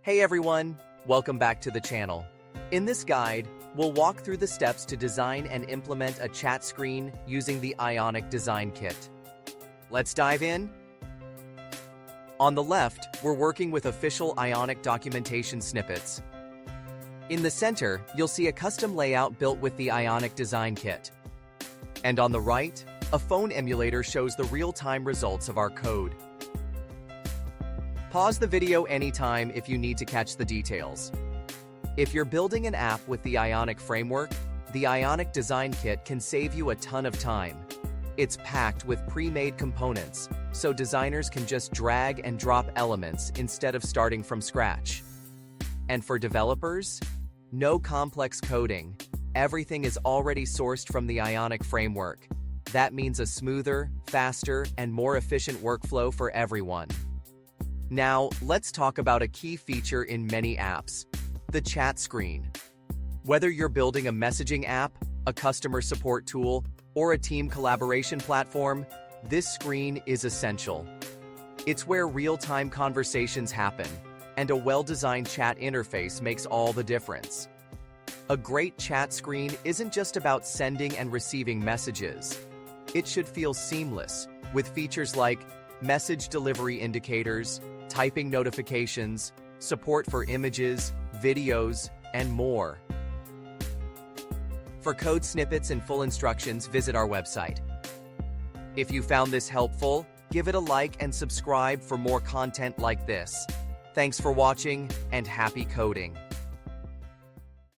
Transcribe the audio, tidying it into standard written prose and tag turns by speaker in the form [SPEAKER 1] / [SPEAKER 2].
[SPEAKER 1] Hey everyone, welcome back to the channel. In this guide, we'll walk through the steps to design and implement a chat screen using the Ionic design kit. Let's dive in. On the left, we're working with official Ionic documentation snippets. In the center, you'll see a custom layout built with the Ionic design kit. And on the right, a phone emulator shows the real-time results of our code. Pause the video anytime if you need to catch the details. If you're building an app with the Ionic framework, the Ionic design kit can save you a ton of time. It's packed with pre-made components, so designers can just drag and drop elements instead of starting from scratch. And for developers, no complex coding. Everything is already sourced from the Ionic framework. That means a smoother, faster, and more efficient workflow for everyone. Now, let's talk about a key feature in many apps, the chat screen. Whether you're building a messaging app, a customer support tool, or a team collaboration platform, this screen is essential. It's where real-time conversations happen, and a well-designed chat interface makes all the difference. A great chat screen isn't just about sending and receiving messages. It should feel seamless, with features like message delivery indicators, typing notifications, support for images, videos, and more. For code snippets and full instructions, visit our website. If you found this helpful, give it a like and subscribe for more content like this. Thanks for watching, and happy coding!